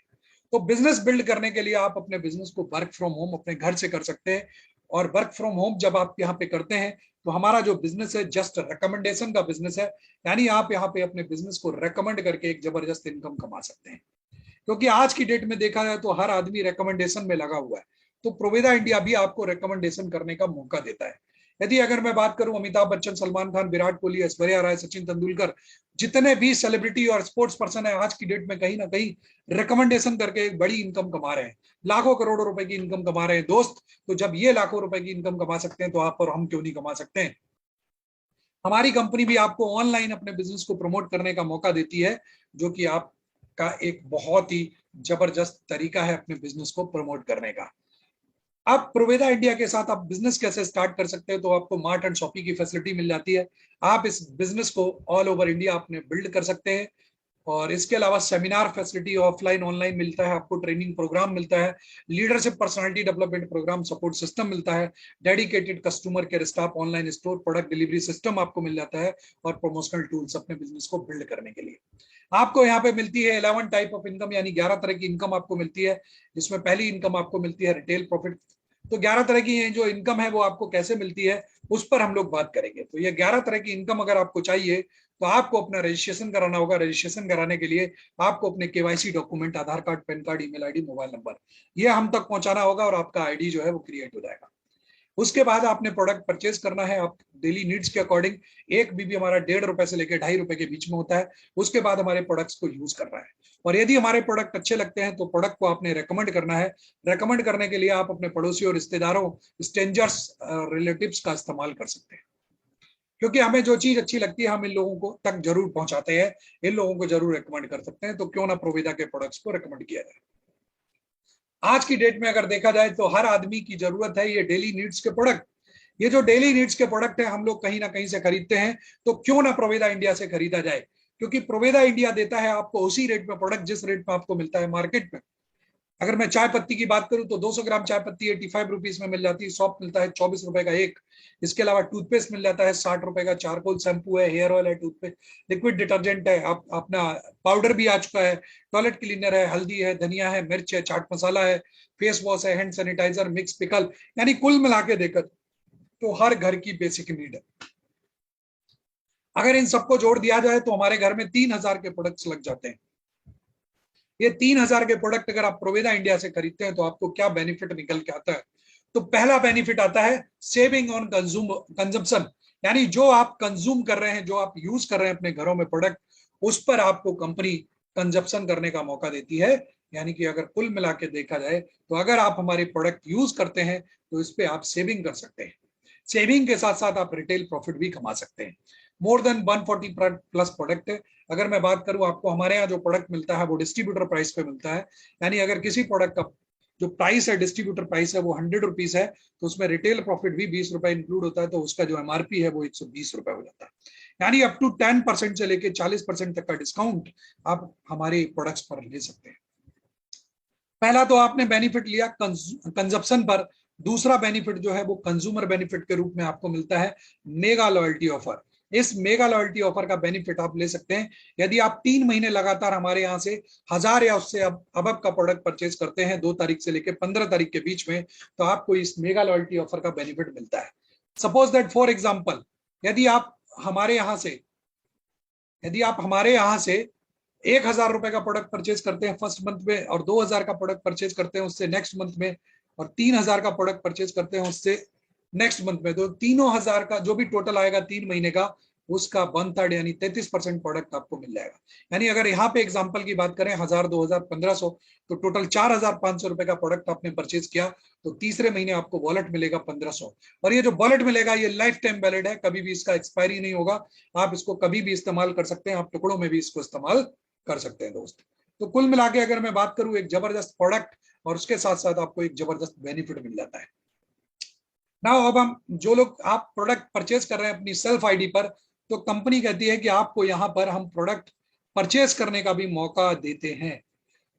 तो बिजनेस बिल्ड करने के लिए आप अपने बिजनेस को वर्क फ्रॉम होम अपने घर से कर सकते हैं। और वर्क फ्रॉम होम जब आप यहाँ पे करते हैं तो हमारा जो बिजनेस है जस्ट रिकमेंडेशन का बिजनेस है, यानी आप यहाँ पे अपने बिजनेस को रेकमेंड करके एक जबरदस्त इनकम कमा सकते हैं। क्योंकि आज की डेट में देखा जाए तो हर आदमी रिकमेंडेशन में लगा हुआ है, तो प्रोवेदा इंडिया भी आपको रिकमेंडेशन करने का मौका देता है। यदि अगर मैं बात करूं अमिताभ बच्चन, सलमान खान, विराट कोहली, ऐश्वर्या राय, सचिन तेंदुलकर, जितने भी सेलिब्रिटी और स्पोर्ट्स पर्सन है आज की डेट में कहीं ना कहीं रिकमेंडेशन करके एक बड़ी इनकम कमा रहे हैं, लाखों करोड़ों रुपए की इनकम कमा रहे हैं दोस्त। तो जब ये लाखों रुपए की इनकम कमा सकते हैं तो आप और हम क्यों नहीं कमा सकते हैं। हमारी कंपनी भी आपको ऑनलाइन अपने बिजनेस को प्रमोट करने का मौका देती है, जो कि आपका एक बहुत ही जबरदस्त तरीका है अपने बिजनेस को प्रमोट करने का। आप प्रोवेदा इंडिया के साथ आप बिजनेस कैसे स्टार्ट कर सकते हैं, तो आपको मार्ट एंड शॉपी की फैसिलिटी मिल जाती है। आप इस बिजनेस को ऑल ओवर इंडिया अपने बिल्ड कर सकते हैं। और इसके अलावा सेमिनार फैसिलिटी ऑफलाइन ऑनलाइन मिलता है, आपको ट्रेनिंग प्रोग्राम मिलता है, leadership personality development program, support system मिलता है, dedicated customer care staff, online store, product delivery system आपको मिल जाता है और प्रमोशनल टूल्स अपने बिजनेस को बिल्ड करने के लिए। आपको यहाँ पे मिलती है 11 टाइप ऑफ इनकम, यानी 11 तरह की इनकम आपको मिलती है। जिसमें पहली इनकम आपको मिलती है रिटेल प्रॉफिट। तो 11 तरह की जो इनकम है वो आपको कैसे मिलती है उस पर हम लोग बात करेंगे। तो ये 11 तरह की इनकम अगर आपको चाहिए तो आपको अपना रजिस्ट्रेशन कराना होगा। रजिस्ट्रेशन कराने के लिए आपको अपने KYC document, Aadhaar card, PAN card, email ID, mobile number, ये हम तक पहुंचाना होगा और आपका आईडी जो है वो क्रिएट हो जाएगा। उसके बाद आपने प्रोडक्ट परचेज करना है आप डेली नीड्स के अकॉर्डिंग। एक बीबी हमारा 1.5 रुपए से लेकर 2.5 रुपए के बीच में होता है। उसके बाद हमारे प्रोडक्ट्स को यूज करना है और यदि हमारे प्रोडक्ट अच्छे लगते हैं तो प्रोडक्ट को आपने रेकमेंड करना है। रेकमेंड करने के लिए आप अपने पड़ोसी और रिश्तेदारों, स्ट्रेंजर्स, रिलेटिव्स का इस्तेमाल कर सकते हैं। क्योंकि हमें जो चीज अच्छी लगती है हम इन लोगों को तक जरूर पहुंचाते हैं, इन लोगों को जरूर रेकमेंड कर सकते हैं। तो क्यों ना प्रोवेदा के प्रोडक्ट्स को रेकमेंड किया जाए। आज की डेट में अगर देखा जाए तो हर आदमी की जरूरत है ये डेली नीड्स के प्रोडक्ट। ये जो डेली नीड्स के प्रोडक्ट है हम लोग कहीं ना कहीं से खरीदते हैं, तो क्यों ना प्रोवेदा इंडिया से खरीदा जाए। क्योंकि प्रोवेदा इंडिया देता है आपको उसी रेट में प्रोडक्ट जिस रेट में आपको मिलता है मार्केट में। अगर मैं चाय पत्ती की बात करूं तो 200 ग्राम चाय पत्ती 85 रुपीज में मिल जाती है, सॉफ्ट मिलता है 24 रुपए का एक। इसके अलावा टूथपेस्ट मिल जाता है 60 रुपए का, चारकोल शैम्पू है, हेयर ऑयल है, टूथपेस्ट, लिक्विड डिटर्जेंट है, आप अपना पाउडर भी आ चुका है, टॉयलेट क्लीनर है, हल्दी है, धनिया है, मिर्च है, चाट मसाला है, फेस वॉश है, हैंड सैनिटाइजर, मिक्स पिकल, यानी कुल मिला के देखकर तो हर घर की बेसिक नीड है। अगर इन सबको जोड़ दिया जाए तो हमारे घर में 3000 के प्रोडक्ट्स लग जाते हैं। ये 3000 के प्रोडक्ट अगर आप प्रोवेदा इंडिया से खरीदते हैं तो आपको क्या बेनिफिट निकल के आता है। तो पहला बेनिफिट आता है सेविंग ऑन कंजम्पशन, यानी जो आप कंज्यूम कर रहे हैं, जो आप यूज कर रहे हैं अपने घरों में प्रोडक्ट, उस पर आपको कंपनी कंजप्शन करने का मौका देती है। यानी कि अगर कुल मिला के देखा जाए तो अगर आप हमारे प्रोडक्ट यूज करते हैं तो इस पे आप सेविंग कर सकते हैं। सेविंग के साथ साथ आप रिटेल प्रॉफिट भी कमा सकते हैं। मोर देन 140 प्लस प्रोडक्ट है। अगर मैं बात करूं आपको हमारे यहाँ जो प्रोडक्ट मिलता है वो डिस्ट्रीब्यूटर प्राइस पे मिलता है। यानी अगर किसी प्रोडक्ट का जो प्राइस है, डिस्ट्रीब्यूटर प्राइस है, वो 100 रुपीज है, तो उसमें रिटेल प्रॉफिट भी 20 रुपए इंक्लूड होता है, तो उसका जो एमआरपी है वो 120 रुपए हो जाता है। यानी अप टू 10% से लेके 40% तक का डिस्काउंट आप हमारे प्रोडक्ट्स पर ले सकते हैं। पहला तो आपने बेनिफिट लिया कंजप्शन पर। दूसरा बेनिफिट जो है वो कंज्यूमर बेनिफिट के रूप में आपको मिलता है मेगा लॉयल्टी ऑफर। इस मेगा लॉयल्टी ऑफर का बेनिफिट आप ले सकते हैं यदि आप 3 महीने लगातार हमारे यहाँ से 1000 या उससे अब का प्रोडक्ट परचेज करते हैं 2 तारीख से लेकर 15 तारीख के बीच में, तो आपको इस मेगा लॉयल्टी ऑफर का बेनिफिट मिलता है। सपोज दैट फॉर एग्जाम्पल यदि आप हमारे यहाँ से 1000 रुपए का प्रोडक्ट परचेज करते हैं फर्स्ट मंथ में, और 2000 का प्रोडक्ट परचेज करते हैं उससे नेक्स्ट मंथ में, और 3000 का प्रोडक्ट परचेज करते हैं उससे नेक्स्ट मंथ में, तो तीनों हजार का जो भी टोटल आएगा 3 महीने का, उसका 1/3 यानी 33% प्रोडक्ट आपको मिल जाएगा। यानी अगर यहाँ पे एग्जांपल की बात करें 1000, 2000, 1500, तो टोटल 4500 रुपए का प्रोडक्ट आपने परचेज किया, तो तीसरे महीने आपको वॉलेट मिलेगा 1500। और ये जो वॉलेट मिलेगा ये लाइफ टाइम वैलिड है, कभी भी इसका एक्सपायरी नहीं होगा, आप इसको कभी भी इस्तेमाल कर सकते हैं, आप टुकड़ों में भी इसको इस्तेमाल कर सकते हैं दोस्त। तो कुल मिला के अगर मैं बात करूं एक जबरदस्त प्रोडक्ट और उसके साथ साथ आपको एक जबरदस्त बेनिफिट मिल जाता है। नाउ अब हम जो लोग आप प्रोडक्ट परचेज कर रहे हैं अपनी सेल्फ आईडी पर, तो कंपनी कहती है कि आपको यहाँ पर हम प्रोडक्ट परचेज करने का भी मौका देते हैं।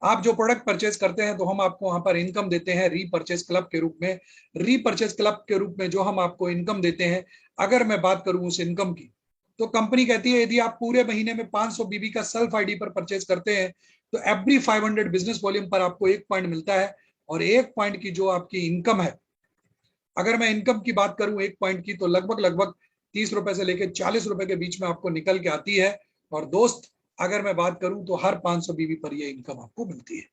आप जो प्रोडक्ट परचेज करते हैं तो हम आपको वहां पर इनकम देते हैं रीपरचेज क्लब के रूप में। रीपरचेज क्लब के रूप में जो हम आपको इनकम देते हैं, अगर मैं बात करूं उस इनकम की, तो कंपनी कहती है यदि आप पूरे महीने में 500 बीबी का सेल्फ आईडी पर परचेज करते हैं तो एवरी 500 बिजनेस वॉल्यूम पर आपको 1 पॉइंट मिलता है। और 1 पॉइंट की जो आपकी इनकम है, अगर मैं इनकम की बात करूं 1 पॉइंट की, तो लगभग 30 रुपए से लेकर 40 रुपए के बीच में आपको निकल के आती है। और दोस्त अगर मैं बात करूं तो हर 500 बीबी पर ये इनकम आपको मिलती है।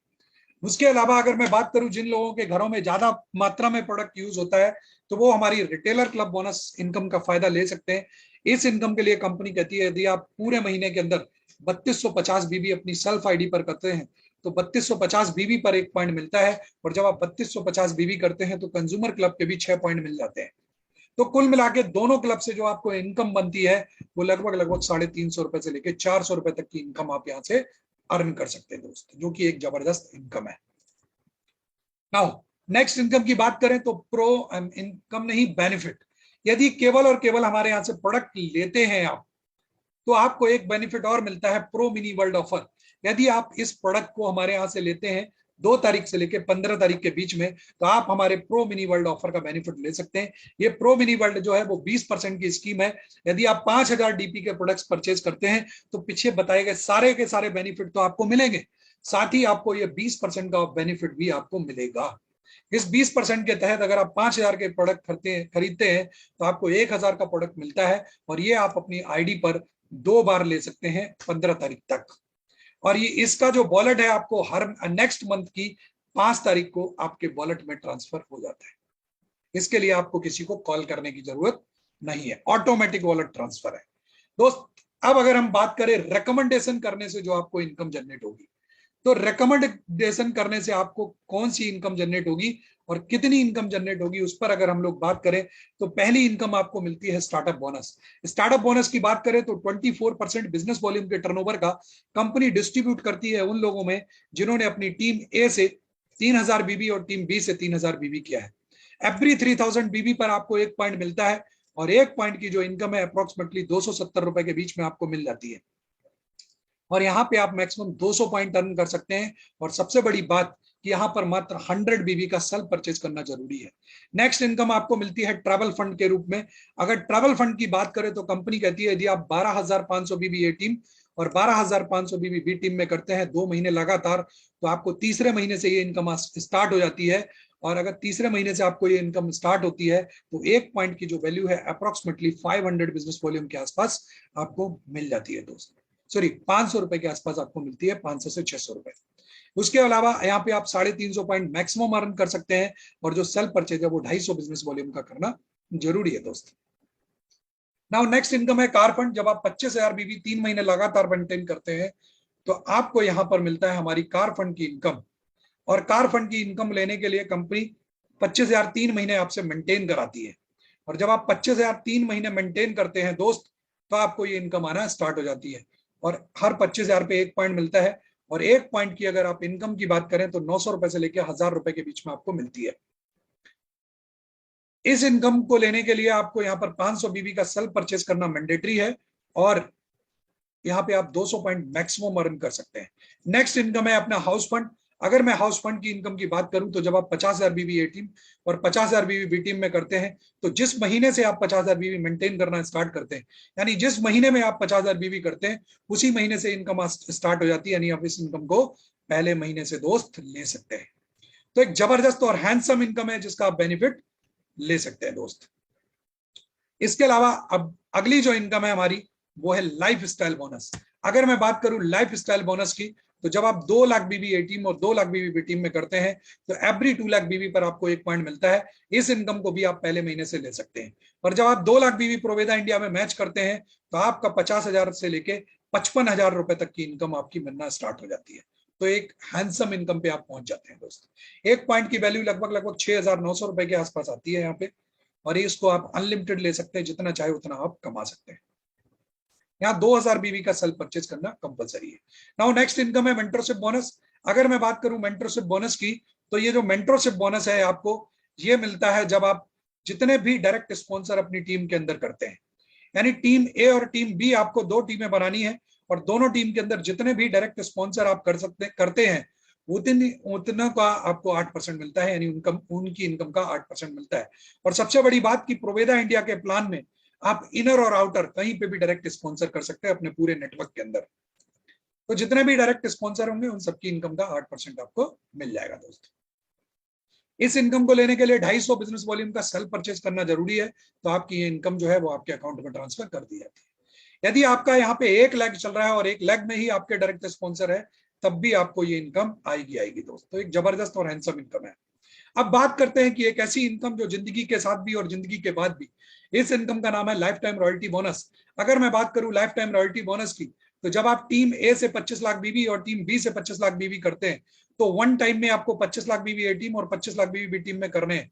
उसके अलावा अगर मैं बात करूं जिन लोगों के घरों में ज्यादा मात्रा में प्रोडक्ट यूज होता है, तो वो हमारी रिटेलर क्लब बोनस इनकम का फायदा ले सकते हैं। इस इनकम के लिए कंपनी कहती है यदि आप पूरे महीने के अंदर 3250 बीबी अपनी सेल्फ आईडी पर करते हैं तो 3250 बीबी पर 1 पॉइंट मिलता है। और जब आप 3250 बीबी करते हैं तो कंज्यूमर क्लब के भी 6 पॉइंट मिल जाते हैं। तो कुल मिला के दोनों क्लब से जो आपको इनकम बनती है वो लगभग 350 रुपए से लेकर 400 रुपए तक की इनकम आप यहाँ से अर्न कर सकते हैं दोस्त, जो कि एक जबरदस्त इनकम है। नाउ नेक्स्ट इनकम की बात करें तो प्रो इनकम नहीं बेनिफिट। यदि केवल और केवल हमारे यहाँ से प्रोडक्ट लेते हैं आप, तो आपको एक बेनिफिट और मिलता है, प्रो मिनी वर्ल्ड ऑफर। यदि आप इस प्रोडक्ट को हमारे यहाँ से लेते हैं 2 तारीख से लेकर 15 तारीख के बीच में, तो आप हमारे प्रो मिनी वर्ल्ड ऑफर का बेनिफिट ले सकते हैं। ये प्रो मिनी वर्ल्ड जो है वो 20% की स्कीम है। यदि आप 5000 डीपी के प्रोडक्ट्स परचेज करते हैं तो पीछे बताए गए सारे के सारे बेनिफिट तो आपको मिलेंगे, साथ ही आपको ये 20% का बेनिफिट भी आपको मिलेगा। इस 20% के तहत अगर आप 5000 के प्रोडक्ट खरीदते हैं तो आपको 1000 का प्रोडक्ट मिलता है, और ये आप अपनी आईडी पर 2 बार ले सकते हैं 15 तारीख तक। और ये इसका जो वॉलेट है आपको हर नेक्स्ट मंथ की 5 तारीख को आपके वॉलेट में ट्रांसफर हो जाता है। इसके लिए आपको किसी को कॉल करने की जरूरत नहीं है, ऑटोमेटिक वॉलेट ट्रांसफर है दोस्त। अब अगर हम बात करें रिकमेंडेशन करने से जो आपको इनकम जनरेट होगी, तो रिकमेंडेशन करने से आपको कौन सी इनकम जनरेट होगी और कितनी इनकम जनरेट होगी, उस पर अगर हम लोग बात करें तो पहली इनकम आपको मिलती है स्टार्टअप बोनस। स्टार्टअप बोनस की बात करें तो 24% बिजनेस वॉल्यूम के टर्नओवर का कंपनी डिस्ट्रीब्यूट करती है उन लोगों में जिन्होंने अपनी टीम ए से 3000 बीबी और टीम बी से 3000 बीबी किया है। एवरी 3000 बीबी पर आपको 1 पॉइंट मिलता है, और 1 पॉइंट की जो इनकम है अप्रोक्सीमेटली 270 रुपए के बीच में आपको मिल जाती है। और यहाँ पे आप मैक्सिमम 200 पॉइंट अर्न कर सकते हैं। और सबसे बड़ी बात कि यहाँ पर मात्र 100 बीबी का सेल्फ परचेज करना जरूरी है। नेक्स्ट इनकम आपको मिलती है ट्रैवल फंड के रूप में। अगर ट्रैवल फंड की बात करें तो कंपनी कहती है यदि आप 12500 बीबी ए टीम और 12500 बीबी बी टीम में करते हैं 2 महीने लगातार, तो आपको तीसरे महीने से ये इनकम स्टार्ट हो जाती है। और अगर तीसरे महीने से आपको ये इनकम स्टार्ट होती है तो 1 पॉइंट की जो वैल्यू है अप्रोक्सीमेटली 500 बिजनेस वॉल्यूम के आसपास आपको मिल जाती है दोस्त। सॉरी 500 रुपए के आसपास आपको मिलती है, 500 से 600 रुपए। उसके अलावा यहाँ पे आप 350 पॉइंट मैक्सिमम अर्न कर सकते हैं, और जो सेल्फ परचेज है वो 250 बिजनेस वॉल्यूम का करना जरूरी है दोस्त। नाउ नेक्स्ट इनकम है कार फंड। जब आप 25,000 बीबी 3 महीने लगातार मेंटेन करते हैं तो आपको यहाँ पर मिलता है हमारी कार फंड की इनकम। और कार फंड की इनकम लेने के लिए कंपनी 25,000 3 महीने आपसे मेंटेन कराती है। और जब आप 25,000 3 महीने मेंटेन करते हैं दोस्त, तो आपको ये इनकम आना स्टार्ट हो जाती है। और हर 25,000 पे 1 पॉइंट मिलता है। और 1 पॉइंट की अगर आप इनकम की बात करें तो 900 रुपए से लेकर 1000 रुपए के बीच में आपको मिलती है। इस इनकम को लेने के लिए आपको यहाँ पर 500 बीबी का सेल्फ परचेज करना मैंडेटरी है, और यहाँ पे आप 200 पॉइंट मैक्सिमम अर्न कर सकते हैं। नेक्स्ट इनकम है अपना हाउस फंड। अगर मैं हाउस फंड की इनकम की बात करूं तो जब आप 50,000 बीवी ए टीम और 50,000 बीवी बी टीम में करते हैं तो जिस महीने से आप 50,000 बीवी मेंटेन करना स्टार्ट करते हैं, यानी जिस महीने में आप 50,000 बीवी करते हैं उसी महीने से इनकम स्टार्ट हो जाती है, यानी आप इस इनकम को पहले महीने से दोस्त ले सकते हैं। तो एक जबरदस्त और हैंडसम इनकम है जिसका आप बेनिफिट ले सकते हैं दोस्त। इसके अलावा अब अगली जो इनकम है हमारी वो है लाइफ स्टाइल बोनस। अगर मैं बात करूं लाइफ स्टाइल बोनस की, तो जब आप 2 लाख बीवी ए टीम और 2 लाख बीवी बी टीम में करते हैं तो एवरी 2 लाख बीवी पर आपको 1 पॉइंट मिलता है। इस इनकम को भी आप पहले महीने से ले सकते हैं। और जब आप 2 लाख बीवी प्रोवेदा इंडिया में मैच करते हैं तो आपका 50,000 से लेके 55,000 रुपए तक की इनकम आपकी मिलना स्टार्ट हो जाती है। तो एक हैंडसम इनकम पे आप पहुंच जाते हैं दोस्तों। 1 पॉइंट की वैल्यू लगभग 6,900 रुपए के आसपास आती है यहाँ पे, और इसको आप अनलिमिटेड ले सकते हैं, जितना चाहे उतना आप कमा सकते हैं। यहाँ 2,000 बीवी का सेल्फ परचेज करना कंपलसरी है। नाउ नेक्स्ट इनकम है मेंटरशिप बोनस। अगर मैं बात करूं मेंटरशिप बोनस की, तो ये जो मेंटरशिप बोनस है आपको ये मिलता है जब आप जितने भी डायरेक्ट स्पॉन्सर अपनी टीम के अंदर करते हैं, यानी टीम ए और टीम बी आपको 2 टीमें बनानी है और दोनों टीम के अंदर जितने भी डायरेक्ट स्पॉन्सर आप करते हैं उतना का आपको 8% मिलता है, यानी उनकी इनकम का 8% मिलता है। और सबसे बड़ी बात की प्रोवेदा इंडिया के प्लान में आप इनर और आउटर कहीं पे भी डायरेक्ट स्पॉन्सर कर सकते हैं अपने पूरे नेटवर्क के अंदर। तो जितने भी डायरेक्ट स्पॉन्सर होंगे उन सबकी इनकम का 8% आपको मिल जाएगा दोस्तों। इस इनकम को लेने के लिए 250 बिजनेस वॉल्यूम का सेल्फ परचेज करना जरूरी है, तो आपकी ये इनकम जो है वो आपके अकाउंट में ट्रांसफर कर दी जाती है। यदि आपका यहाँ पे 1 लेग चल रहा है और 1 लेग में ही आपके डायरेक्ट स्पॉन्सर है, तब भी आपको ये इनकम आएगी दोस्तों। तो एक जबरदस्त और हैंडसम इनकम है। अब बात करते हैं कि एक ऐसी इनकम जो जिंदगी के साथ भी और जिंदगी के बाद भी, इस इनकम का नाम है लाइफ टाइम रॉयल्टी बोनस। अगर मैं बात करूं लाइफ टाइम रॉयल्टी बोनस की, तो जब आप टीम ए से 25 लाख बीवी और टीम बी से 25 लाख बीवी करते हैं तो 1 टाइम में आपको 25 लाख बीवी ए टीम और 25 लाख बीवी बी टीम में करने हैं।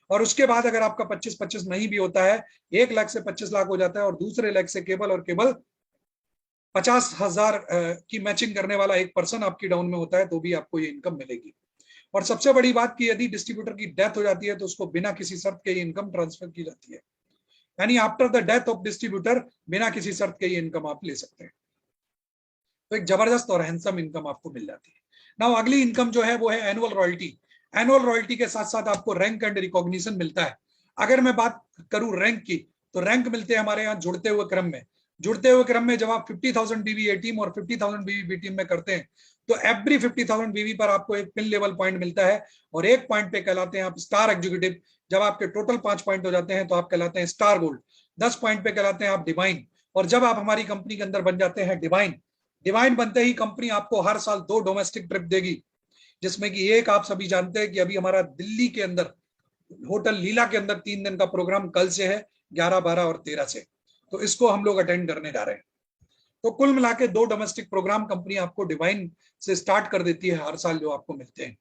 और उसके बाद अगर आपका 25-25 नहीं भी होता है, 1 लाख से 25 लाख हो जाता है और दूसरे लाख से केवल और केवल 50,000 की मैचिंग करने वाला एक पर्सन आपकी डाउन में होता है, तो भी आपको ये इनकम मिलेगी। और सबसे बड़ी बात की यदि डिस्ट्रीब्यूटर की डेथ हो जाती है तो उसको बिना किसी शर्त के ये इनकम ट्रांसफर की जाती है, यानी after the death of distributor बिना किसी शर्त के ये इनकम आप ले सकते हैं। तो एक जबरदस्त और हैंडसम इनकम आपको मिल जाती है। नाउ अगली इनकम जो है वो है एनुअल रॉयल्टी। एनुअल रॉयल्टी के साथ साथ आपको रैंक एंड रिकॉग्निशन मिलता है। अगर मैं बात करूं रैंक की, तो रैंक मिलते हैं हमारे यहाँ जुड़ते हुए क्रम में। जुड़ते हुए क्रम में जब आप 50,000 बीवी ए टीम और 50,000 बीवी बी टीम में करते हैं तो एवरी 50,000 बीवी पर आपको एक पिन लेवल पॉइंट मिलता है, और 1 पॉइंट पे कहलाते हैं आप स्टार एग्जीक्यूटिव। जब आपके टोटल 5 पॉइंट हो जाते हैं तो आप कहलाते हैं स्टार गोल्ड। 10 पॉइंट पे कहलाते हैं आप डिवाइन। और जब आप हमारी कंपनी के अंदर बन जाते हैं डिवाइन बनते ही कंपनी आपको हर साल 2 डोमेस्टिक ट्रिप देगी, जिसमें कि एक आप सभी जानते हैं कि अभी हमारा दिल्ली के अंदर होटल लीला के अंदर 3 दिन का प्रोग्राम कल से है, 11, 12 और 13 से। तो इसको हम लोग अटेंड करने जा रहे हैं। तो कुल मिला के 2 डोमेस्टिक प्रोग्राम कंपनी आपको डिवाइन से स्टार्ट कर देती है हर साल, जो आपको मिलते हैं।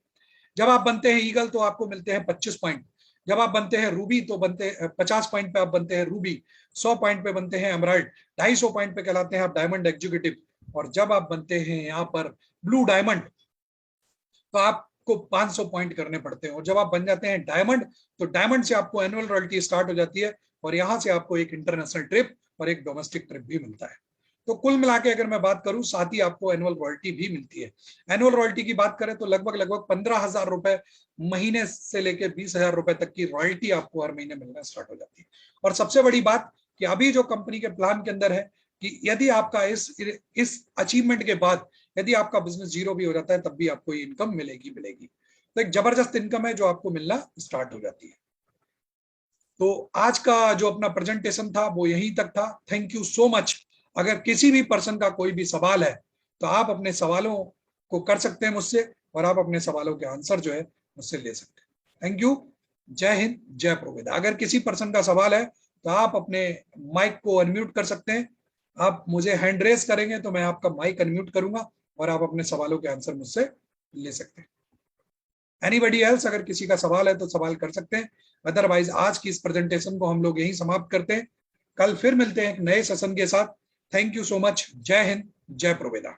जब आप बनते हैं ईगल तो आपको मिलते हैं 25 पॉइंट। जब आप बनते हैं रूबी तो बनते 50 पॉइंट पे आप बनते हैं रूबी। 100 पॉइंट पे बनते हैं एमराल्ड। 250 पॉइंट पे कहलाते हैं आप डायमंड एग्जीक्यूटिव। और जब आप बनते हैं यहाँ पर ब्लू डायमंड तो आपको 500 पॉइंट करने पड़ते हैं। और जब आप बन जाते हैं डायमंड तो डायमंड से आपको एनुअल रॉयल्टी स्टार्ट हो जाती है, और यहाँ से आपको एक इंटरनेशनल ट्रिप और एक डोमेस्टिक ट्रिप भी मिलता है। तो कुल मिला के अगर मैं बात करूं, साथ ही आपको एनुअल रॉयल्टी भी मिलती है। एनुअल रॉयल्टी की बात करें तो लगभग 15,000 रुपए महीने से लेकर 20,000 रुपए तक की रॉयल्टी आपको हर महीने मिलना स्टार्ट हो जाती है। और सबसे बड़ी बात कि अभी जो कंपनी के प्लान के अंदर है कि यदि आपका इस अचीवमेंट के बाद यदि आपका बिजनेस 0 भी हो जाता है तब भी आपको ये इनकम मिलेगी। तो एक जबरदस्त इनकम है जो आपको मिलना स्टार्ट हो जाती है। तो आज का जो अपना प्रेजेंटेशन था वो यहीं तक था। Thank you so much. अगर किसी भी पर्सन का कोई भी सवाल है तो आप अपने सवालों को कर सकते हैं मुझसे, और आप अपने सवालों के आंसर जो है मुझसे ले सकते हैं। Thank you. जय हिंद, जय प्रोवेदा। अगर किसी पर्सन का सवाल है तो आप अपने माइक को अनम्यूट कर सकते हैं। आप मुझे हैंड रेस करेंगे तो मैं आपका माइक अनम्यूट करूंगा और आप अपने सवालों के आंसर मुझसे ले सकते हैं। एनीबडी एल्स, अगर किसी का सवाल है तो सवाल कर सकते हैं। अदरवाइज आज की इस प्रेजेंटेशन को हम लोग यहीं समाप्त करते हैं। कल फिर मिलते हैं एक नए सेशन के साथ। Thank you so much. जय हिंद, जय प्रोवेदा।